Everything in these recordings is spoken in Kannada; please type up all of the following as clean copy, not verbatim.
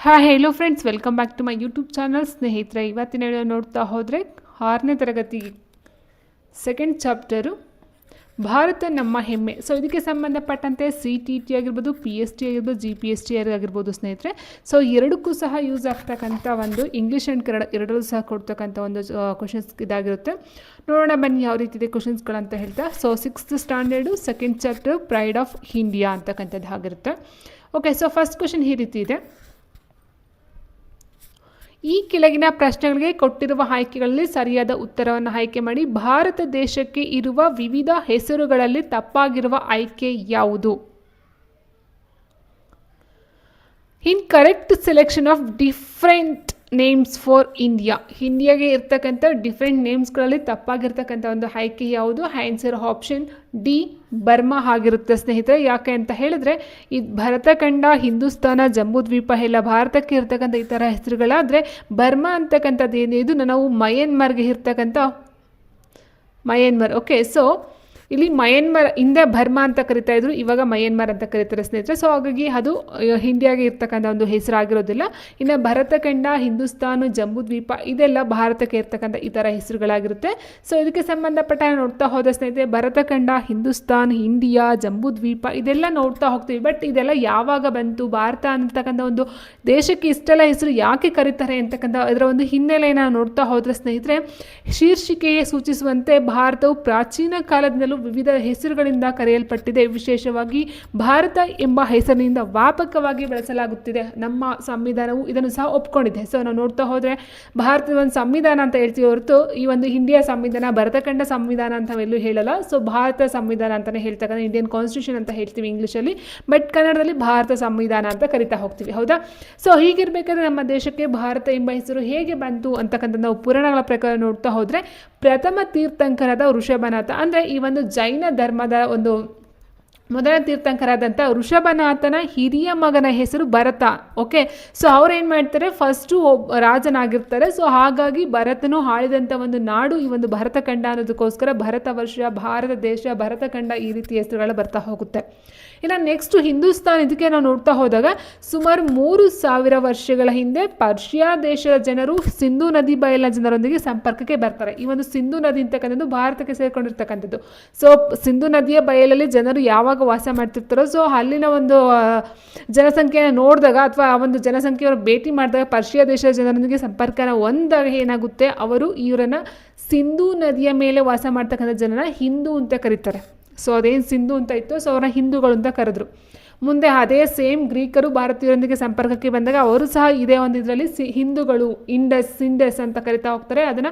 Hello friends, welcome back to my YouTube channel. ಸ್ನೇಹಿತರೆ, ಇವತ್ತಿನ ವಿಡಿಯೋ ನೋಡ್ತಾ ಹೋದರೆ 6ನೇ ತರಗತಿ ಸೆಕೆಂಡ್ ಚಾಪ್ಟರು ಭಾರತ ನಮ್ಮ ಹೆಮ್ಮೆ. ಸೊ ಇದಕ್ಕೆ ಸಂಬಂಧಪಟ್ಟಂತೆ CTT ಆಗಿರ್ಬೋದು, PST ಆಗಿರ್ಬೋದು, GPST ಆಗಿರ್ಬೋದು ಸ್ನೇಹಿತರೆ. ಸೊ ಎರಡಕ್ಕೂ ಸಹ ಯೂಸ್ ಆಗ್ತಕ್ಕಂಥ ಒಂದು ಇಂಗ್ಲೀಷ್ ಆ್ಯಂಡ್ ಕನ್ನಡ ಎರಡರಲ್ಲೂ ಸಹ ಕೊಡ್ತಕ್ಕಂಥ ಒಂದು ಕ್ವಶನ್ಸ್ ಇದಾಗಿರುತ್ತೆ. ನೋಡೋಣ ಬನ್ನಿ ಯಾವ ರೀತಿ ಇದೆ ಕ್ವಶನ್ಸ್ಗಳಂತ ಹೇಳ್ತಾ. So 6th standard second chapter pride of India ಅಂತಕ್ಕಂಥದ್ದು ಆಗಿರುತ್ತೆ. ಓಕೆ, ಸೊ ಫಸ್ಟ್ ಕ್ವಶನ್ ಈ ರೀತಿ ಇದೆ. ಈ ಕೆಳಗಿನ ಪ್ರಶ್ನೆಗಳಿಗೆ ಕೊಟ್ಟಿರುವ ಆಯ್ಕೆಗಳಲ್ಲಿ ಸರಿಯಾದ ಉತ್ತರವನ್ನು ಆಯ್ಕೆ ಮಾಡಿ. ಭಾರತ ದೇಶಕ್ಕೆ ಇರುವ ವಿವಿಧ ಹೆಸರುಗಳಲ್ಲಿ ತಪ್ಪಾಗಿರುವ ಆಯ್ಕೆ ಯಾವುದು? Incorrect selection of different names for India. ಇಂಡಿಯಾಗೆ ಇರ್ತಕ್ಕಂಥ ಡಿಫ್ರೆಂಟ್ ನೇಮ್ಸ್ಗಳಲ್ಲಿ ತಪ್ಪಾಗಿರ್ತಕ್ಕಂಥ ಒಂದು ಆಯ್ಕೆ ಯಾವುದು? ಆನ್ಸರ್ ಆಪ್ಷನ್ ಡಿ, ಬರ್ಮಾ ಆಗಿರುತ್ತೆ ಸ್ನೇಹಿತರೆ. ಯಾಕೆ ಅಂತ ಹೇಳಿದ್ರೆ ಈ ಭರತಖಂಡ, ಹಿಂದೂಸ್ತಾನ, ಜಂಬೂದ್ವೀಪ ಎಲ್ಲ ಭಾರತಕ್ಕೆ ಇರ್ತಕ್ಕಂಥ ಈ ಥರ ಹೆಸರುಗಳಾದರೆ ಬರ್ಮಾ ಅಂತಕ್ಕಂಥದ್ದು ಏನಿದು ನಾವು ಮಯನ್ಮಾರ್ಗೆ ಇರ್ತಕ್ಕಂಥ ಮಯನ್ಮಾರ್. ಓಕೆ, ಸೊ ಇಲ್ಲಿ ಮಯನ್ಮಾರ್ ಹಿಂದೆ ಬರ್ಮಾ ಅಂತ ಕರಿತಾ ಇದ್ರು, ಇವಾಗ ಮಯನ್ಮಾರ್ ಅಂತ ಕರೀತಾರೆ ಸ್ನೇಹಿತರೆ. ಸೊ ಹಾಗಾಗಿ ಅದು ಇಂಡಿಯಾಗೆ ಇರ್ತಕ್ಕಂಥ ಒಂದು ಹೆಸರಾಗಿರೋದಿಲ್ಲ. ಇನ್ನು ಭರತಖಂಡ, ಹಿಂದೂಸ್ತಾನ, ಜಂಬೂದ್ವೀಪ ಇದೆಲ್ಲ ಭಾರತಕ್ಕೆ ಇರ್ತಕ್ಕಂಥ ಈ ಥರ ಹೆಸರುಗಳಾಗಿರುತ್ತೆ. ಸೊ ಇದಕ್ಕೆ ಸಂಬಂಧಪಟ್ಟ ನೋಡ್ತಾ ಹೋದ ಸ್ನೇಹಿತರೆ, ಭರತಖಂಡ, ಹಿಂದೂಸ್ತಾನ್, ಇಂಡಿಯಾ, ಜಂಬೂದ್ವೀಪ ಇದೆಲ್ಲ ನೋಡ್ತಾ ಹೋಗ್ತೀವಿ. ಬಟ್ ಇದೆಲ್ಲ ಯಾವಾಗ ಬಂತು? ಭಾರತ ಅಂತಕ್ಕಂಥ ಒಂದು ದೇಶಕ್ಕೆ ಇಷ್ಟೆಲ್ಲ ಹೆಸರು ಯಾಕೆ ಕರೀತಾರೆ ಅಂತಕ್ಕಂಥ ಇದರ ಒಂದು ಹಿನ್ನೆಲೆಯನ್ನು ನೋಡ್ತಾ ಹೋದರೆ ಸ್ನೇಹಿತರೆ, ಶೀರ್ಷಿಕೆಯೇ ಸೂಚಿಸುವಂತೆ ಭಾರತವು ಪ್ರಾಚೀನ ಕಾಲದಿಂದಲೂ ವಿವಿಧ ಹೆಸರುಗಳಿಂದ ಕರೆಯಲ್ಪಟ್ಟಿದೆ. ವಿಶೇಷವಾಗಿ ಭಾರತ ಎಂಬ ಹೆಸರಿನಿಂದ ವ್ಯಾಪಕವಾಗಿ ಬಳಸಲಾಗುತ್ತಿದೆ. ನಮ್ಮ ಸಂವಿಧಾನವು ಇದನ್ನು ಸಹ ಒಪ್ಕೊಂಡಿದೆ. ಸೊ ನಾವು ನೋಡ್ತಾ ಹೋದರೆ ಭಾರತದ ಒಂದು ಸಂವಿಧಾನ ಅಂತ ಹೇಳ್ತೀವಿ ಹೊರತು ಈ ಒಂದು ಇಂಡಿಯಾ ಸಂವಿಧಾನ, ಭರತಖಂಡ ಸಂವಿಧಾನ ಅಂತ ಎಲ್ಲೂ ಹೇಳಲ್ಲ. ಸೊ ಭಾರತ ಸಂವಿಧಾನ ಅಂತಲೇ ಹೇಳ್ತಕ್ಕಂಥ ಇಂಡಿಯನ್ ಕಾನ್ಸ್ಟಿಟ್ಯೂಷನ್ ಅಂತ ಹೇಳ್ತೀವಿ ಇಂಗ್ಲೀಷಲ್ಲಿ, ಬಟ್ ಕನ್ನಡದಲ್ಲಿ ಭಾರತ ಸಂವಿಧಾನ ಅಂತ ಕರಿತಾ ಹೋಗ್ತೀವಿ. ಹೌದಾ? ಸೊ ಹೀಗಿರಬೇಕಾದ್ರೆ ನಮ್ಮ ದೇಶಕ್ಕೆ ಭಾರತ ಎಂಬ ಹೆಸರು ಹೇಗೆ ಬಂತು ಅಂತಕ್ಕಂಥ ನಾವು ಪುರಾಣಗಳ ಪ್ರಕಾರ ನೋಡ್ತಾ ಹೋದರೆ, ಪ್ರಥಮ ತೀರ್ಥಂಕರಾದ ಋಷಭನಾಥ, ಅಂದರೆ ಈ ಒಂದು ಜೈನ ಧರ್ಮದ ಒಂದು ಮೊದಲ ತೀರ್ಥಂಕರಾದಂಥ ಋಷಭನಾಥನ ಹಿರಿಯ ಮಗನ ಹೆಸರು ಭರತ. ಓಕೆ, ಸೊ ಅವ್ರೇನು ಮಾಡ್ತಾರೆ, ಫಸ್ಟು ರಾಜನಾಗಿರ್ತಾರೆ. ಸೊ ಹಾಗಾಗಿ ಭರತನು ಆಳಿದಂಥ ಒಂದು ನಾಡು ಈ ಒಂದು ಭರತಖಂಡ ಅನ್ನೋದಕ್ಕೋಸ್ಕರ ಭರತ ವರ್ಷ, ಭಾರತ ದೇಶ, ಭರತಖಂಡ ಈ ರೀತಿ ಹೆಸರುಗಳು ಬರ್ತಾ ಹೋಗುತ್ತೆ. ಇನ್ನು ನೆಕ್ಸ್ಟು ಹಿಂದೂಸ್ತಾನ್. ಇದಕ್ಕೆ ನಾವು ನೋಡ್ತಾ ಹೋದಾಗ ಸುಮಾರು 3000 ವರ್ಷಗಳ ಹಿಂದೆ ಪರ್ಷಿಯಾ ದೇಶದ ಜನರು ಸಿಂಧೂ ನದಿ ಬಯಲಿನ ಜನರೊಂದಿಗೆ ಸಂಪರ್ಕಕ್ಕೆ ಬರ್ತಾರೆ. ಈ ಒಂದು ಸಿಂಧೂ ನದಿ ಅಂತಕ್ಕಂಥದ್ದು ಭಾರತಕ್ಕೆ ಸೇರಿಕೊಂಡಿರ್ತಕ್ಕಂಥದ್ದು. ಸೊ ಸಿಂಧೂ ನದಿಯ ಬಯಲಲ್ಲಿ ಜನರು ಯಾವಾಗ ವಾಸ ಮಾಡ್ತಿರ್ತಾರೋ, ಸೊ ಅಲ್ಲಿನ ಒಂದು ಜನಸಂಖ್ಯೆಯನ್ನು ನೋಡಿದಾಗ ಅಥವಾ ಆ ಒಂದು ಜನಸಂಖ್ಯೆಯನ್ನು ಭೇಟಿ ಮಾಡಿದಾಗ ಪರ್ಷಿಯಾ ದೇಶದ ಜನರೊಂದಿಗೆ ಸಂಪರ್ಕನ ಹೊಂದಾಗ ಏನಾಗುತ್ತೆ, ಅವರು ಇವರನ್ನು ಸಿಂಧೂ ನದಿಯ ಮೇಲೆ ವಾಸ ಮಾಡ್ತಕ್ಕಂಥ ಜನನ ಹಿಂದೂ ಅಂತ ಕರೀತಾರೆ. ಸೊ ಅದೇನು ಸಿಂಧು ಅಂತ ಇತ್ತು, ಸೊ ಅವ್ರನ್ನ ಹಿಂದೂಗಳು ಅಂತ ಕರೆದ್ರು. ಮುಂದೆ ಅದೇ ಸೇಮ್ ಗ್ರೀಕರು ಭಾರತೀಯರೊಂದಿಗೆ ಸಂಪರ್ಕಕ್ಕೆ ಬಂದಾಗ ಅವರು ಸಹ ಇದೇ ಒಂದು ಇದರಲ್ಲಿ ಹಿಂದೂಗಳು, ಸಿಂಡಸ್ ಅಂತ ಕರಿತಾ ಹೋಗ್ತಾರೆ. ಅದನ್ನು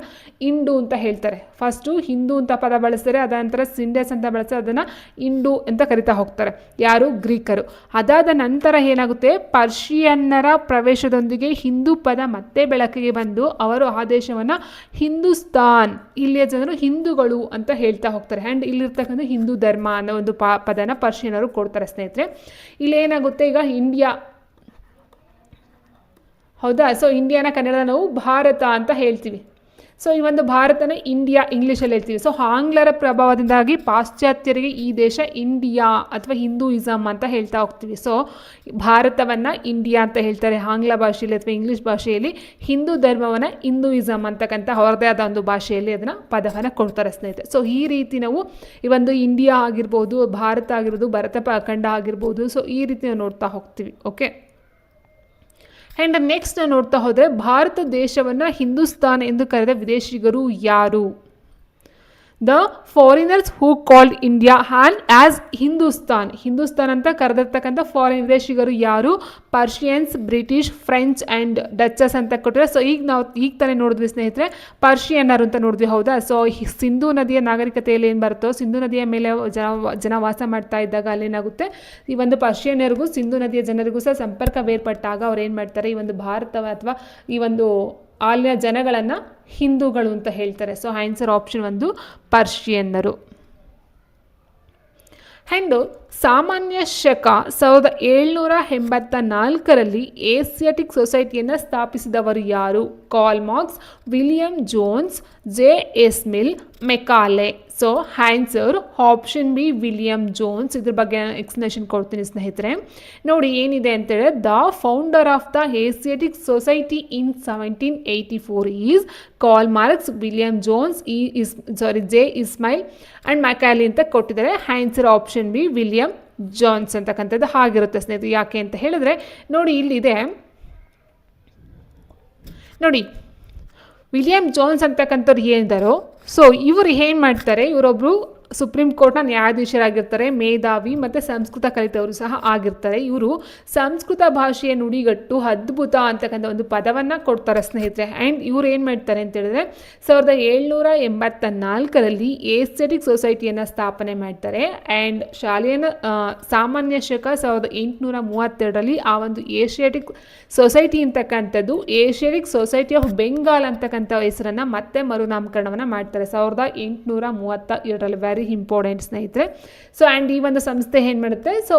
ಇಂಡು ಅಂತ ಹೇಳ್ತಾರೆ. ಫಸ್ಟು ಹಿಂದೂ ಅಂತ ಪದ ಬಳಸ್ತಾರೆ, ಅದ ನಂತರ ಸಿಂಡಸ್ ಅಂತ ಬಳಸ್ತಾರೆ, ಅದನ್ನು ಇಂಡು ಅಂತ ಕರಿತಾ ಹೋಗ್ತಾರೆ. ಯಾರು? ಗ್ರೀಕರು. ಅದಾದ ನಂತರ ಏನಾಗುತ್ತೆ, ಪರ್ಷಿಯನ್ನರ ಪ್ರವೇಶದೊಂದಿಗೆ ಹಿಂದೂ ಪದ ಮತ್ತೆ ಬೆಳಕಿಗೆ ಬಂದು ಅವರು ಆ ದೇಶವನ್ನು ಹಿಂದೂಸ್ತಾನ್, ಇಲ್ಲಿಯ ಜನರು ಹಿಂದೂಗಳು ಅಂತ ಹೇಳ್ತಾ ಹೋಗ್ತಾರೆ. ಆ್ಯಂಡ್ ಇಲ್ಲಿರ್ತಕ್ಕಂಥ ಹಿಂದೂ ಧರ್ಮ ಅನ್ನೋ ಒಂದು ಪದನ ಪರ್ಷಿಯನರು ಕೊಡ್ತಾರೆ ಸ್ನೇಹಿತರೆ. ಇಲ್ಲೇನಾಗುತ್ತೆ, ಈಗ ಇಂಡಿಯಾ, ಹೌದಾ? ಸೊ ಇಂಡಿಯಾನ ಕನ್ನಡ ನಾವು ಭಾರತ ಅಂತ ಹೇಳ್ತೀವಿ. ಸೊ ಈ ಒಂದು ಭಾರತನ ಇಂಡಿಯಾ ಇಂಗ್ಲೀಷಲ್ಲಿ ಹೇಳ್ತೀವಿ. ಸೊ ಆಂಗ್ಲರ ಪ್ರಭಾವದಿಂದಾಗಿ ಪಾಶ್ಚಾತ್ಯರಿಗೆ ಈ ದೇಶ ಇಂಡಿಯಾ ಅಥವಾ ಹಿಂದೂಯಿಸಮ್ ಅಂತ ಹೇಳ್ತಾ ಹೋಗ್ತೀವಿ. ಸೊ ಭಾರತವನ್ನು ಇಂಡಿಯಾ ಅಂತ ಹೇಳ್ತಾರೆ ಆಂಗ್ಲ ಭಾಷೆಯಲ್ಲಿ ಅಥವಾ ಇಂಗ್ಲೀಷ್ ಭಾಷೆಯಲ್ಲಿ. ಹಿಂದೂ ಧರ್ಮವನ್ನು ಹಿಂದೂಯಿಸಮ್ ಅಂತಕ್ಕಂಥ ಹೊರದೇ ಆದ ಒಂದು ಭಾಷೆಯಲ್ಲಿ ಅದನ್ನು ಪದವನ್ನು ಕೊಡ್ತಾರೆ ಸ್ನೇಹಿತರೆ. ಸೊ ಈ ರೀತಿ ನಾವು ಈ ಒಂದು ಇಂಡಿಯಾ ಆಗಿರ್ಬೋದು, ಭಾರತ ಆಗಿರ್ಬೋದು, ಭರತ ಖಂಡ ಆಗಿರ್ಬೋದು, ಸೊ ಈ ರೀತಿ ನಾವು ನೋಡ್ತಾ ಹೋಗ್ತೀವಿ. ಓಕೆ, ಆ್ಯಂಡ್ ನೆಕ್ಸ್ಟ್ ನೋಡ್ತಾ ಹೋದರೆ ಭಾರತ ದೇಶವನ್ನು ಹಿಂದೂಸ್ತಾನ್ ಎಂದು ಕರೆದ ವಿದೇಶಿಗರು ಯಾರು? The foreigners who called India and as Hindustan ಅಂತ ಕರೆದಿರ್ತಕ್ಕಂಥ ವಿದೇಶಿಗರು ಯಾರು? ಪರ್ಷಿಯನ್ಸ್, ಬ್ರಿಟಿಷ್, ಫ್ರೆಂಚ್ ಆ್ಯಂಡ್ ಡಚಸ್ ಅಂತ ಕೊಟ್ಟರೆ. ಸೊ ಈಗ ತಾನೇ ನೋಡಿದ್ವಿ ಸ್ನೇಹಿತರೆ, ಪರ್ಷಿಯನ್ನರು ಅಂತ ನೋಡಿದ್ವಿ. ಹೌದಾ? ಸೊ ಸಿಂಧೂ ನದಿಯ ನಾಗರಿಕತೆಯಲ್ಲಿ ಏನು ಬರುತ್ತೋ, ಸಿಂಧೂ ನದಿಯ ಮೇಲೆ ಜನ ವಾಸ ಮಾಡ್ತಾ ಇದ್ದಾಗ ಅಲ್ಲೇನಾಗುತ್ತೆ, ಈ ಒಂದು ಪರ್ಷಿಯನ್ನರಿಗೂ ಸಿಂಧೂ ನದಿಯ ಜನರಿಗೂ ಸಹ ಸಂಪರ್ಕ ಬೇರ್ಪಟ್ಟಾಗ ಅವ್ರು ಏನು ಮಾಡ್ತಾರೆ, ಈ ಒಂದು ಭಾರತ ಅಥವಾ ಈ ಒಂದು ಅಲ್ಲಿನ ಜನಗಳನ್ನು ಹಿಂದೂಗಳು ಅಂತ ಹೇಳ್ತಾರೆ. ಸೊ ಆನ್ಸರ್ ಆಪ್ಷನ್ 1 ಪರ್ಷಿಯನ್ನರು. ಆ್ಯಂಡು ಸಾಮಾನ್ಯ ಶಕ 1784ರಲ್ಲಿ ಏಸಿಯಾಟಿಕ್ ಸೊಸೈಟಿಯನ್ನು ಸ್ಥಾಪಿಸಿದವರು ಯಾರು? Karl Marx, William Jones, J S Mill, Macaulay. So answer option B William Jones. ಇದ್ರ ಬಗ್ಗೆ ಎಕ್ಸ್ಪ್ಲನೇಷನ್ ಕೊಡ್ತೀನಿ ಸ್ನೇಹಿತರೆ. ನೋಡಿ ಏನಿದೆ ಅಂತೇಳಿದ್ರೆ, the founder of the Asiatic society in 1784 is Karl Marx, William Jones, J S Mill and Macaulay ಅಂತ ಕೊಟ್ಟಿದ್ದಾರೆ. Answer option B William Jones ಅಂತಕ್ಕಂಥದ್ದು ಆಗಿರುತ್ತೆ ಸ್ನೇಹಿತರೆ. ಯಾಕೆ ಅಂತ ಹೇಳಿದ್ರೆ ನೋಡಿ ಇಲ್ಲಿದೆ ನೋಡಿ, ವಿಲಿಯಂ ಜೋನ್ಸ್ ಅಂತಕ್ಕಂಥವ್ರು ಏನಿದ್ದಾರೋ, ಸೊ ಇವರು ಏನು ಮಾಡ್ತಾರೆ, ಇವರೊಬ್ಬರು ಸುಪ್ರೀಂ ಕೋರ್ಟ್ನ ನ್ಯಾಯಾಧೀಶರಾಗಿರ್ತಾರೆ, ಮೇಧಾವಿ ಮತ್ತು ಸಂಸ್ಕೃತ ಕಲಿತವರು ಸಹ ಆಗಿರ್ತಾರೆ. ಇವರು ಸಂಸ್ಕೃತ ಭಾಷೆಯ ನುಡಿಗಟ್ಟು ಅದ್ಭುತ ಅಂತಕ್ಕಂಥ ಒಂದು ಪದವನ್ನು ಕೊಡ್ತಾರೆ ಸ್ನೇಹಿತರೆ. ಆ್ಯಂಡ್ ಇವ್ರು ಏನು ಮಾಡ್ತಾರೆ ಅಂತ ಹೇಳಿದ್ರೆ 1784ರಲ್ಲಿ ಏಸ್ಥೆಟಿಕ್ ಸೊಸೈಟಿಯನ್ನು ಸ್ಥಾಪನೆ ಮಾಡ್ತಾರೆ. ಆ್ಯಂಡ್ ಶಾಲೆಯನ್ನು ಸಾಮಾನ್ಯ ಶಕ 1832ರಲ್ಲಿ ಆ ಒಂದು ಏಷಿಯಾಟಿಕ್ ಸೊಸೈಟಿ ಅಂತಕ್ಕಂಥದ್ದು ಏಷಿಯಾಟಿಕ್ ಸೊಸೈಟಿ ಆಫ್ ಬೆಂಗಾಲ್ ಅಂತಕ್ಕಂಥ ಹೆಸರನ್ನು ಮತ್ತೆ ಮರುನಾಮಕರಣವನ್ನು ಮಾಡ್ತಾರೆ 1832ರಲ್ಲಿ. ವೆರಿ ಇಂಪಾರ್ಟೆಂಟ್ ಸ್ನೇಹಿತರೆ. ಸೊ ಆ್ಯಂಡ್ ಈ ಒಂದು ಸಂಸ್ಥೆ ಏನು ಮಾಡುತ್ತೆ, ಸೊ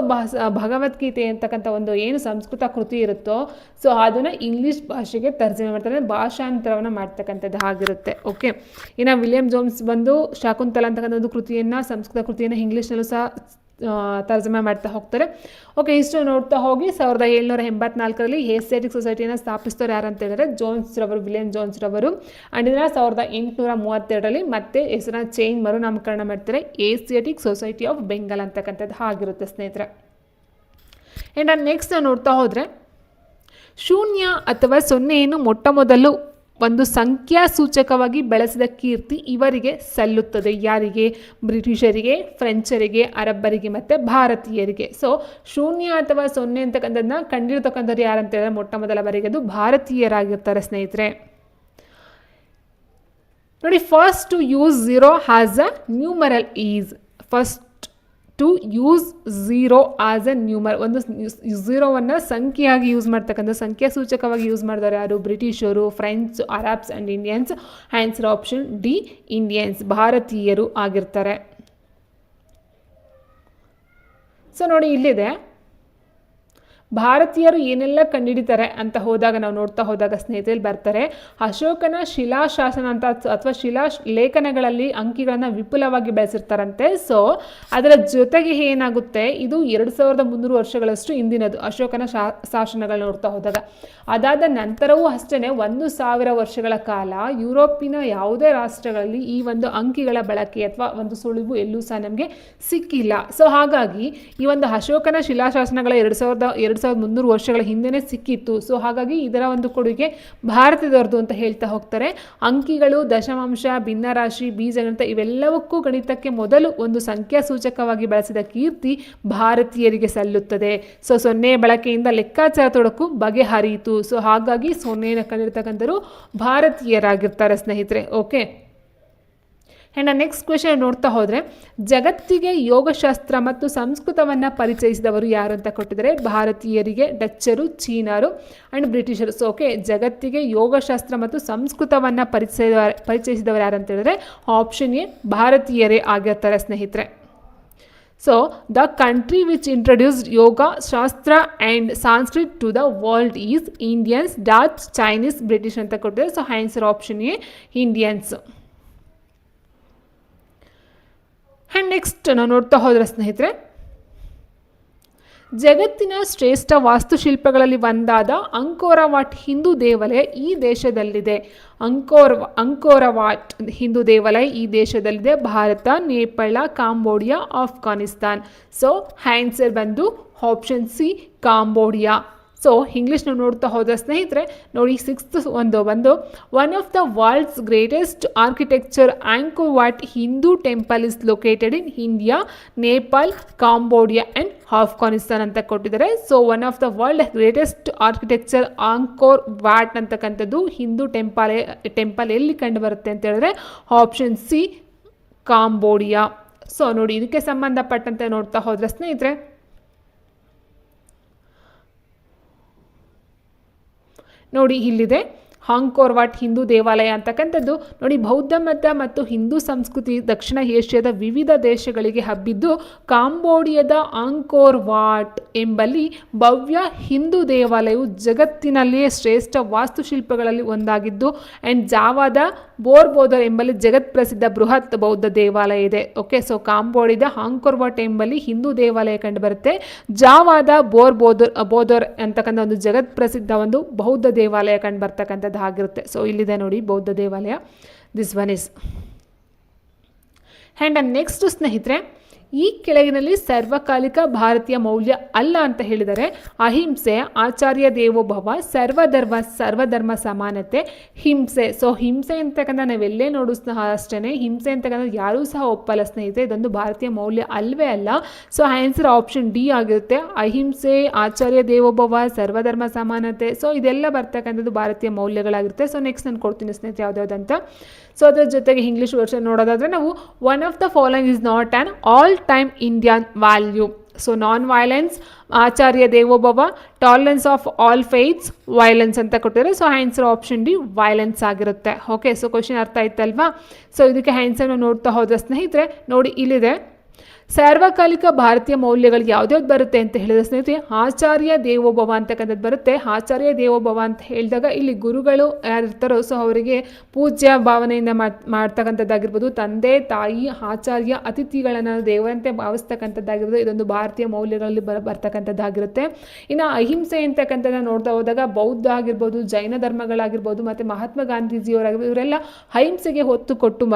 ಭಗವದ್ಗೀತೆ ಅಂತಕ್ಕಂಥ ಒಂದು ಏನು ಸಂಸ್ಕೃತ ಕೃತಿ ಇರುತ್ತೋ, ಸೊ ಅದನ್ನು ಇಂಗ್ಲೀಷ್ ಭಾಷೆಗೆ ತರ್ಜಮೆ ಮಾಡ್ತಾರೆ, ಭಾಷಾಂತರವನ್ನು ಮಾಡ್ತಕ್ಕಂಥದ್ದು ಆಗಿರುತ್ತೆ. ಓಕೆ, ಇನ್ನು ವಿಲಿಯಂ ಜೋನ್ಸ್ ಬಂದು ಶಾಕುಂತಲ ಅಂತಕ್ಕಂಥ ಒಂದು ಕೃತಿಯನ್ನು, ಸಂಸ್ಕೃತ ಕೃತಿಯನ್ನು ಇಂಗ್ಲೀಷ್ನಲ್ಲೂ ಸಹ ತರ್ಜಮೆ ಮಾಡ್ತಾ ಹೋಗ್ತಾರೆ. ಓಕೆ, ಇಷ್ಟು ನೋಡ್ತಾ ಹೋಗಿ 1784ರಲ್ಲಿ ಏಸ್ಥೆಟಿಕ್ ಸೊಸೈಟಿಯನ್ನು ಸ್ಥಾಪಿಸ್ತಾರೆ ಯಾರು ಅಂತ ಹೇಳಿದ್ರೆ ಜೋನ್ಸ್ರವರು, ವಿಲಿಯಂ ಜೋನ್ಸ್ರವರು. ಆ್ಯಂಡ್ ಇದನ್ನು 1832ರಲ್ಲಿ ಮತ್ತೆ ಹೆಸರನ್ನ ಚೇಂಜ್ ಮರುನಾಮಕರಣ ಮಾಡ್ತಾರೆ, ಏಸ್ಥೆಟಿಕ್ ಸೊಸೈಟಿ ಆಫ್ ಬೆಂಗಾಲ್ ಅಂತಕ್ಕಂಥದ್ದು ಆಗಿರುತ್ತೆ ಸ್ನೇಹಿತರೆ. ಆ್ಯಂಡ್ ನೆಕ್ಸ್ಟ್ ನೋಡ್ತಾ ಹೋದರೆ, ಶೂನ್ಯ ಅಥವಾ ಸೊನ್ನೆಯನ್ನು ಮೊಟ್ಟ ಮೊದಲು ಒಂದು ಸಂಖ್ಯಾ ಸೂಚಕವಾಗಿ ಬಳಸಿದ ಕೀರ್ತಿ ಇವರಿಗೆ ಸಲ್ಲುತ್ತದೆ. ಯಾರಿಗೆ? ಬ್ರಿಟಿಷರಿಗೆ, ಫ್ರೆಂಚರಿಗೆ, ಅರಬ್ಬರಿಗೆ ಮತ್ತು ಭಾರತೀಯರಿಗೆ. ಸೊ ಶೂನ್ಯ ಅಥವಾ ಸೊನ್ನೆ ಅಂತಕ್ಕಂಥದ್ದನ್ನ ಕಂಡಿರ್ತಕ್ಕಂಥದ್ದು ಯಾರಂತ ಹೇಳಿದ್ರೆ ಮೊಟ್ಟ ಮೊದಲ ಬಾರಿಗೆ ಅದು ಭಾರತೀಯರಾಗಿರ್ತಾರೆ ಸ್ನೇಹಿತರೆ. ನೋಡಿ, first to use zero has a numeral is. First to use zero as a number, ಒಂದು ಝೀರೋವನ್ನು ಸಂಖ್ಯೆಯಾಗಿ ಯೂಸ್ ಮಾಡ್ತಕ್ಕಂಥ ಸಂಖ್ಯಾ ಸೂಚಕವಾಗಿ ಯೂಸ್ ಮಾಡಿದವರು ಯಾರು? ಬ್ರಿಟಿಷರು, French, Arabs and Indians. Answer option D Indians, ಭಾರತೀಯರು ಆಗಿರ್ತಾರೆ. ಸೊ ನೋಡಿ ಇಲ್ಲಿದೆ, ಭಾರತೀಯರು ಏನೆಲ್ಲ ಕಂಡುಹಿಡಿತಾರೆ ಅಂತ ಹೋದಾಗ ನಾವು ನೋಡ್ತಾ ಹೋದಾಗ ಸ್ನೇಹಿತರಲ್ಲಿ ಬರ್ತಾರೆ, ಅಶೋಕನ ಶಿಲಾಶಾಸನ ಅಂತ ಅಥವಾ ಲೇಖನಗಳಲ್ಲಿ ಅಂಕಿಗಳನ್ನು ವಿಪುಲವಾಗಿ ಬೆಳೆಸಿರ್ತಾರಂತೆ. ಸೊ ಅದರ ಜೊತೆಗೆ ಏನಾಗುತ್ತೆ, ಇದು 2300 ವರ್ಷಗಳಷ್ಟು ಹಿಂದಿನದು ಅಶೋಕನ ಶಾಸನಗಳು ನೋಡ್ತಾ ಹೋದಾಗ. ಅದಾದ ನಂತರವೂ ಅಷ್ಟೇ 1000 ವರ್ಷಗಳ ಕಾಲ ಯುರೋಪಿನ ಯಾವುದೇ ರಾಷ್ಟ್ರಗಳಲ್ಲಿ ಈ ಒಂದು ಅಂಕಿಗಳ ಬಳಕೆ ಅಥವಾ ಒಂದು ಸುಳಿವು ಎಲ್ಲೂ ಸಹ ನಮಗೆ ಸಿಕ್ಕಿಲ್ಲ. ಸೊ ಹಾಗಾಗಿ ಈ ಒಂದು ಅಶೋಕನ ಶಿಲಾಶಾಸನಗಳ 2300 ವರ್ಷಗಳ ಹಿಂದೆನೇ ಸಿಕ್ಕಿತ್ತು. ಸೊ ಹಾಗಾಗಿ ಇದರ ಒಂದು ಕೊಡುಗೆ ಭಾರತದವರದು ಅಂತ ಹೇಳ್ತಾ ಹೋಗ್ತಾರೆ. ಅಂಕಿಗಳು, ದಶಮಾಂಶ, ಭಿನ್ನರಾಶಿ, ಬೀಜಗಣಿತ ಇವೆಲ್ಲವಕ್ಕೂ ಗಣಿತಕ್ಕೆ ಮೊದಲು ಒಂದು ಸಂಖ್ಯಾ ಸೂಚಕವಾಗಿ ಬಳಸಿದ ಕೀರ್ತಿ ಭಾರತೀಯರಿಗೆ ಸಲ್ಲುತ್ತದೆ. ಸೊ ಸೊನ್ನೆ ಬಳಕೆಯಿಂದ ಲೆಕ್ಕಾಚಾರ ತೊಡಕು ಬಗೆಹರಿಯಿತು. ಸೊ ಹಾಗಾಗಿ ಸೊನ್ನೆಯನ್ನು ಕಂಡಿರ್ತಕ್ಕಂಥರು ಭಾರತೀಯರಾಗಿರ್ತಾರೆ ಸ್ನೇಹಿತರೆ. ಓಕೆ, ಆ್ಯಂಡ್ ನೆಕ್ಸ್ಟ್ ಕ್ವೆಶನ್ ನೋಡ್ತಾ ಹೋದರೆ, ಜಗತ್ತಿಗೆ ಯೋಗಶಾಸ್ತ್ರ ಮತ್ತು ಸಂಸ್ಕೃತವನ್ನು ಪರಿಚಯಿಸಿದವರು ಯಾರು ಅಂತ ಕೊಟ್ಟಿದ್ದಾರೆ. ಭಾರತೀಯರಿಗೆ, ಡಚ್ಚರು, ಚೀನಾರು ಆ್ಯಂಡ್ ಬ್ರಿಟಿಷರು. ಸೊ ಓಕೆ, ಜಗತ್ತಿಗೆ ಯೋಗಶಾಸ್ತ್ರ ಮತ್ತು ಸಂಸ್ಕೃತವನ್ನು ಪರಿಚಯಿಸಿದವರು ಯಾರು ಅಂತ ಹೇಳಿದ್ರೆ ಆಪ್ಷನ್ ಎ ಭಾರತೀಯರೇ ಆಗಿರ್ತಾರೆ ಸ್ನೇಹಿತರೆ. So the country which introduced yoga, shastra and Sanskrit to the world is Indians, Dutch, Chinese, British ಅಂತ ಕೊಟ್ಟಿದ್ದಾರೆ. So answer option A Indians. And next ನಾವು ನೋಡ್ತಾ ಹೋದರೆ ಸ್ನೇಹಿತರೆ, ಜಗತ್ತಿನ ಶ್ರೇಷ್ಠ ವಾಸ್ತುಶಿಲ್ಪಗಳಲ್ಲಿ ಒಂದಾದ ಅಂಕೋರವಾಟ್ ಹಿಂದೂ ದೇವಾಲಯ ಈ ದೇಶದಲ್ಲಿದೆ. ಅಂಕೋರವಾಟ್ ಹಿಂದೂ ದೇವಾಲಯ ಈ ದೇಶದಲ್ಲಿದೆ. Bharat, Nepal, Cambodia, Afghanistan. So answer ಬಂದು ಆಪ್ಷನ್ ಸಿ ಕಾಂಬೋಡಿಯಾ. ಸೊ ಇಂಗ್ಲೀಷ್ನ ನೋಡ್ತಾ ಹೋದ ಸ್ನೇಹಿತರೆ ನೋಡಿ, ಸಿಕ್ಸ್ತ್ ಒಂದು one of the world's greatest architecture Angkor Wat Hindu temple is located in India, Nepal, Cambodia and Afghanistan ಅಂತ ಕೊಟ್ಟಿದ್ದಾರೆ. So one of the world greatest architecture Angkor Wat ಅಂತಕ್ಕಂಥದ್ದು ಹಿಂದೂ ಟೆಂಪಲ್ ಎಲ್ಲಿ ಕಂಡು ಬರುತ್ತೆ ಅಂತ ಹೇಳಿದ್ರೆ ಆಪ್ಷನ್ ಸಿ ಕಾಂಬೋಡಿಯಾ. ಸೊ ನೋಡಿ, ಇದಕ್ಕೆ ಸಂಬಂಧಪಟ್ಟಂತೆ ನೋಡ್ತಾ ಹೋದ್ರೆ ಸ್ನೇಹಿತರೆ, ನೋಡಿ ಇಲ್ಲಿದೆ, ಆಂಕೋರ್ ವಾಟ್ ಹಿಂದೂ ದೇವಾಲಯ ಅಂತಕ್ಕಂಥದ್ದು ನೋಡಿ, ಬೌದ್ಧ ಮತ ಮತ್ತು ಹಿಂದೂ ಸಂಸ್ಕೃತಿ ದಕ್ಷಿಣ ಏಷ್ಯಾದ ವಿವಿಧ ದೇಶಗಳಿಗೆ ಹಬ್ಬಿದ್ದು ಕಾಂಬೋಡಿಯಾದ ಆಂಕೋರ್ ವಾಟ್ ಎಂಬಲ್ಲಿ ಭವ್ಯ ಹಿಂದೂ ದೇವಾಲಯವು ಜಗತ್ತಿನಲ್ಲಿಯೇ ಶ್ರೇಷ್ಠ ವಾಸ್ತುಶಿಲ್ಪಗಳಲ್ಲಿ ಒಂದಾಗಿದ್ದು ಆ್ಯಂಡ್ ಜಾವಾದ ಬೋರ್ಬೋದರ್ ಎಂಬಲ್ಲಿ ಜಗತ್ ಪ್ರಸಿದ್ಧ ಬೃಹತ್ ಬೌದ್ಧ ದೇವಾಲಯ ಇದೆ. ಓಕೆ, ಸೊ ಕಾಂಬೋಡಿಯಾದ ಆಂಕೋರ್ ವಾಟ್ ಎಂಬಲ್ಲಿ ಹಿಂದೂ ದೇವಾಲಯ ಕಂಡು ಬರುತ್ತೆ. ಜಾವಾದ ಬೋದರ್ ಅಂತಕ್ಕಂಥ ಒಂದು ಜಗತ್ ಪ್ರಸಿದ್ಧ ಒಂದು ಬೌದ್ಧ ದೇವಾಲಯ ಕಂಡು ಬರ್ತಕ್ಕಂಥದ್ದು ಆಗಿರುತ್ತೆ. ಸೊ ಇಲ್ಲಿದೆ ನೋಡಿ ಬೌದ್ಧ ದೇವಾಲಯ, this one is. And next ಸ್ನೇಹಿತರೆ, ಈ ಕೆಳಗಿನಲ್ಲಿ ಸರ್ವಕಾಲಿಕ ಭಾರತೀಯ ಮೌಲ್ಯ ಅಲ್ಲ ಅಂತ ಹೇಳಿದರೆ ಅಹಿಂಸೆ, ಆಚಾರ್ಯ ದೇವೋಭವ, ಸರ್ವಧರ್ಮ ಸಮಾನತೆ, ಹಿಂಸೆ. ಸೊ ಹಿಂಸೆ ಅಂತಕ್ಕಂಥ ನಾವೆಲ್ಲೇ ನೋಡು ಅಷ್ಟೇ, ಹಿಂಸೆ ಅಂತಕ್ಕಂಥ ಯಾರೂ ಸಹ ಒಪ್ಪಲ್ಲ ಸ್ನೇಹಿತರೆ, ಇದೊಂದು ಭಾರತೀಯ ಮೌಲ್ಯ ಅಲ್ವೇ ಅಲ್ಲ. ಸೊ ಆನ್ಸರ್ ಆಪ್ಷನ್ ಡಿ ಆಗಿರುತ್ತೆ. ಅಹಿಂಸೆ, ಆಚಾರ್ಯ ದೇವೋಭವ, ಸರ್ವಧರ್ಮ ಸಮಾನತೆ, ಸೊ ಇದೆಲ್ಲ ಬರ್ತಕ್ಕಂಥದ್ದು ಭಾರತೀಯ ಮೌಲ್ಯಗಳಾಗಿರುತ್ತೆ. ಸೊ ನೆಕ್ಸ್ಟ್ ನಾನು ಕೊಡ್ತೀನಿ ಸ್ನೇಹಿತರೆ ಯಾವುದ್ಯಾವುದಂತ. ಸೊ ಅದರ ಜೊತೆಗೆ ಇಂಗ್ಲೀಷ್ ವರ್ಷನ್ ನೋಡೋದಾದರೆ ನಾವು one of the following is not an all time Indian value. So non violence, acharya devo bhava, tolerance of all faiths, violence ಅಂತ ಕೊಟ್ಟಿದ್ದಾರೆ. So answer option D violence ಆಗಿರುತ್ತೆ. ಓಕೆ, ಸೊ ಕ್ವಶನ್ ಅರ್ಥ ಆಯ್ತಲ್ವಾ? ಸೊ ಇದಕ್ಕೆ ಆನ್ಸರ್ನ ನೋಡ್ತಾ ಹೋದ ಸ್ನೇಹಿತರೆ ನೋಡಿ ಇಲ್ಲಿದೆ. ಸಾರ್ವಕಾಲಿಕ ಭಾರತೀಯ ಮೌಲ್ಯಗಳು ಯಾವ್ದ್ಯಾವ್ದು ಬರುತ್ತೆ ಅಂತ ಹೇಳಿದ ಸ್ನೇಹಿತರೆ, ಆಚಾರ್ಯ ದೇವೋಭವ ಅಂತಕ್ಕಂಥದ್ದು ಬರುತ್ತೆ. ಆಚಾರ್ಯ ದೇವೋಭವ ಅಂತ ಹೇಳಿದಾಗ ಇಲ್ಲಿ ಗುರುಗಳು ಯಾರಿರ್ತಾರೋ ಸೊ ಅವರಿಗೆ ಪೂಜ್ಯ ಭಾವನೆಯಿಂದ ಮಾಡ್ತಕ್ಕಂಥದ್ದಾಗಿರ್ಬೋದು, ತಂದೆ ತಾಯಿ ಆಚಾರ್ಯ ಅತಿಥಿಗಳನ್ನು ದೇವರಂತೆ ಭಾವಿಸ್ತಕ್ಕಂಥದ್ದಾಗಿರ್ಬೋದು, ಇದೊಂದು ಭಾರತೀಯ ಮೌಲ್ಯಗಳಲ್ಲಿ ಬರ್ತಕ್ಕಂಥದ್ದಾಗಿರುತ್ತೆ. ಇನ್ನು ಅಹಿಂಸೆ ಅಂತಕ್ಕಂಥದ್ದನ್ನ ನೋಡ್ತಾ ಹೋದಾಗ ಬೌದ್ಧ ಆಗಿರ್ಬೋದು, ಜೈನ ಧರ್ಮಗಳಾಗಿರ್ಬೋದು, ಮತ್ತು ಮಹಾತ್ಮ ಗಾಂಧೀಜಿಯವರಾಗಿರ್ಬೋದು, ಇವರೆಲ್ಲ ಅಹಿಂಸೆಗೆ ಹೊತ್ತು ಕೊಟ್ಟು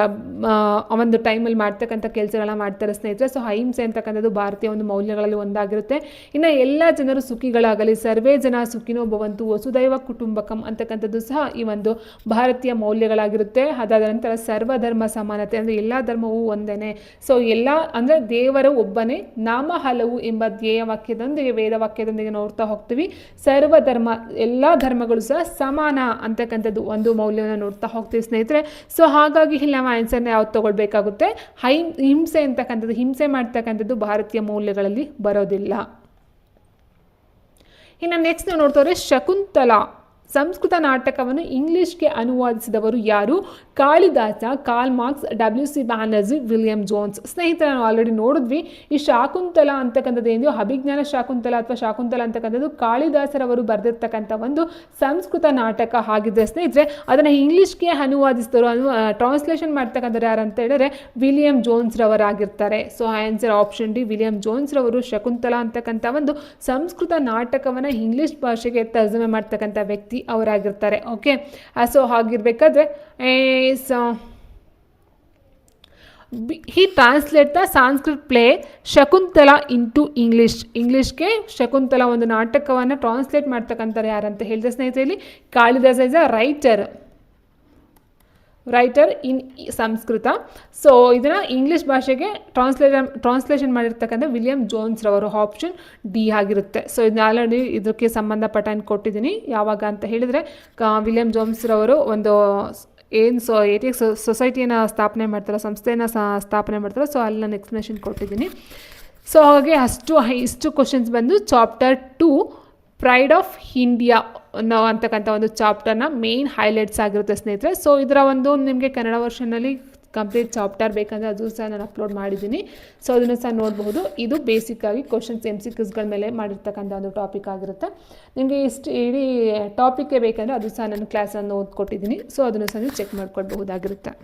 ಒಂದು ಟೈಮಲ್ಲಿ ಮಾಡ್ತಕ್ಕಂಥ ಕೆಲಸಗಳನ್ನ ಮಾಡ್ತಾರೆ ಸ್ನೇಹಿತರೆ. ಸೊ ಅಹಿಂಸೆ ಅಂತಕ್ಕಂಥದ್ದು ಭಾರತೀಯ ಒಂದು ಮೌಲ್ಯಗಳಲ್ಲಿ ಒಂದಾಗಿರುತ್ತೆ. ಇನ್ನು ಎಲ್ಲ ಜನರು ಸುಖಿಗಳಾಗಲಿ, ಸರ್ವೇ ಜನ ಸುಖಿನೋ ಭವಂತು, ವಸುದೈವ ಕುಟುಂಬಕಂ ಅಂತಕ್ಕಂಥದ್ದು ಸಹ ಈ ಒಂದು ಭಾರತೀಯ ಮೌಲ್ಯಗಳಾಗಿರುತ್ತೆ. ಅದಾದ ನಂತರ ಸರ್ವಧರ್ಮ ಸಮಾನತೆ, ಅಂದರೆ ಎಲ್ಲ ಧರ್ಮವೂ ಒಂದೇನೆ. ಸೊ ಎಲ್ಲ ಅಂದರೆ ದೇವರು ಒಬ್ಬನೇ, ನಾಮ ಹಲವು ಎಂಬ ಧ್ಯೇಯ ವಾಕ್ಯದೊಂದಿಗೆ ವೇದ ವಾಕ್ಯದೊಂದಿಗೆ ನೋಡ್ತಾ ಹೋಗ್ತೀವಿ. ಸರ್ವಧರ್ಮ, ಎಲ್ಲ ಧರ್ಮಗಳು ಸಹ ಸಮಾನ ಅಂತಕ್ಕಂಥದ್ದು ಒಂದು ಮೌಲ್ಯವನ್ನು ನೋಡ್ತಾ ಹೋಗ್ತೀವಿ ಸ್ನೇಹಿತರೆ. ಸೊ ಹಾಗಾಗಿ ಇಲ್ಲಿ ನಾವು ಆನ್ಸರ್ನ ಯಾವ್ದು ತಗೊಳ್ಬೇಕಾಗುತ್ತೆ, ಹಿಂಸೆ ಅಂತಕ್ಕಂಥದ್ದು, ಹಿಂಸೆ ಮಾಡ್ತಕ್ಕಂಥದ್ದು ಭಾರತೀಯ ಮೌಲ್ಯಗಳಲ್ಲಿ ಬರೋದಿಲ್ಲ. ಇನ್ನು ನೆಕ್ಸ್ಟ್ ನಾವು ನೋಡ್ತವ್ರೆ ಶಕುಂತಲಾ ಸಂಸ್ಕೃತ ನಾಟಕವನ್ನು ಇಂಗ್ಲಿಷ್ಗೆ ಅನುವಾದಿಸಿದವರು ಯಾರು? Kalidasa, Karl Marx, WC Banerjee, William Jones. ಸ್ನೇಹಿತರೆ ನಾವು ಆಲ್ರೆಡಿ ನೋಡಿದ್ವಿ. ಈ ಶಾಕುಂತಲ ಅಂತಕ್ಕಂಥದ್ದು ಏನಿದೆಯೋ ಅಭಿಜ್ಞಾನ ಶಾಕುಂತಲ ಅಥವಾ ಶಾಕುಂತಲ ಅಂತಕ್ಕಂಥದ್ದು ಕಾಳಿದಾಸರವರು ಬರೆದಿರ್ತಕ್ಕಂಥ ಒಂದು ಸಂಸ್ಕೃತ ನಾಟಕ ಆಗಿದೆ ಸ್ನೇಹಿತರೆ. ಅದನ್ನು ಇಂಗ್ಲಿಷ್ಗೆ ಅನುವಾದಿಸಿದವರು, ಟ್ರಾನ್ಸ್ಲೇಷನ್ ಮಾಡ್ತಕ್ಕಂಥವ್ರು ಯಾರು ಅಂತ ಹೇಳಿದ್ರೆ ವಿಲಿಯಂ ಜೋನ್ಸ್ ರವರಾಗಿರ್ತಾರೆ. So answer option D, William Jones ರವರು ಶಕುಂತಲ ಅಂತಕ್ಕಂಥ ಒಂದು ಸಂಸ್ಕೃತ ನಾಟಕವನ್ನು ಇಂಗ್ಲಿಷ್ ಭಾಷೆಗೆ ತರ್ಜುಮೆ ಮಾಡ್ತಕ್ಕಂಥ ವ್ಯಕ್ತಿ ಅವರಾಗಿರ್ತಾರೆ. ಓಕೆ, ಸೊ ಹಾಗಿರ್ಬೇಕಾದ್ರೆ he translate the Sanskrit play Shakuntala into ಇಂಗ್ಲಿಷ್ಗೆ ಶಕುಂತಲಾ ಒಂದು ನಾಟಕವನ್ನು ಟ್ರಾನ್ಸ್ಲೇಟ್ ಮಾಡ್ತಕ್ಕಂಥವ್ರು ಯಾರಂತ ಹೇಳಿದೆ ಸ್ನೇಹಿತರಲ್ಲಿ, Kalidasa is a writer in Sanskrit. So ಇದನ್ನು ಇಂಗ್ಲೀಷ್ ಭಾಷೆಗೆ ಟ್ರಾನ್ಸ್ಲೇಷನ್ ಮಾಡಿರ್ತಕ್ಕಂಥ ವಿಲಿಯಂ ಜೋನ್ಸ್ ರವರು, ಆಪ್ಷನ್ ಡಿ ಆಗಿರುತ್ತೆ. ಸೊ ಇದನ್ನ ಆಲ್ರೆಡಿ ಇದಕ್ಕೆ ಸಂಬಂಧಪಟ್ಟ ಕೊಟ್ಟಿದ್ದೀನಿ. ಯಾವಾಗ ಅಂತ ಹೇಳಿದರೆ ವಿಲಿಯಂ ಜೋನ್ಸ್ ರವರು ಒಂದು ಏಟಿಕ್ ಸೊಸೈಟಿಯನ್ನು ಸ್ಥಾಪನೆ ಮಾಡ್ತಾರೆ, ಸಂಸ್ಥೆಯನ್ನು ಸ್ಥಾಪನೆ ಮಾಡ್ತಾರೆ. ಸೊ ಅಲ್ಲಿ ನಾನು ಎಕ್ಸ್ಪ್ಲನೇಷನ್ ಕೊಟ್ಟಿದ್ದೀನಿ. ಸೊ ಹಾಗೆ ಇಷ್ಟು ಕ್ವಶನ್ಸ್ ಬಂದು ಚಾಪ್ಟರ್ 2 ಪ್ರೈಡ್ ಆಫ್ ಇಂಡಿಯಾ ಅಂತಕ್ಕಂಥ ಒಂದು ಚಾಪ್ಟರ್ನ ಮೇನ್ ಹೈಲೈಟ್ಸ್ ಆಗಿರುತ್ತೆ ಸ್ನೇಹಿತರೆ. ಸೊ ಇದರ ಒಂದು ನಿಮಗೆ ಕನ್ನಡ ವರ್ಷನಲ್ಲಿ ಕಂಪ್ಲೀಟ್ ಚಾಪ್ಟರ್ ಬೇಕಂದರೆ ಅದು ಸಹ ನಾನು ಅಪ್ಲೋಡ್ ಮಾಡಿದ್ದೀನಿ. ಸೊ ಅದನ್ನು ಸಹ ನೋಡಬಹುದು. ಇದು ಬೇಸಿಕ್ಕಾಗಿ ಕ್ವಶನ್ಸ್ MCQsಗಳ ಮೇಲೆ ಮಾಡಿರ್ತಕ್ಕಂಥ ಒಂದು ಟಾಪಿಕ್ ಆಗಿರುತ್ತೆ. ನಿಮಗೆ ಇಷ್ಟು ಇಡೀ ಟಾಪಿಕ್ಗೆ ಬೇಕಂದರೆ ಅದು ಸಹ ನಾನು ಕ್ಲಾಸನ್ನು ಓದ್ಕೊಟ್ಟಿದ್ದೀನಿ. ಸೊ ಅದನ್ನು ಸಹ ನೀವು ಚೆಕ್ ಮಾಡ್ಕೊಳ್ಬಹುದಾಗಿರುತ್ತೆ.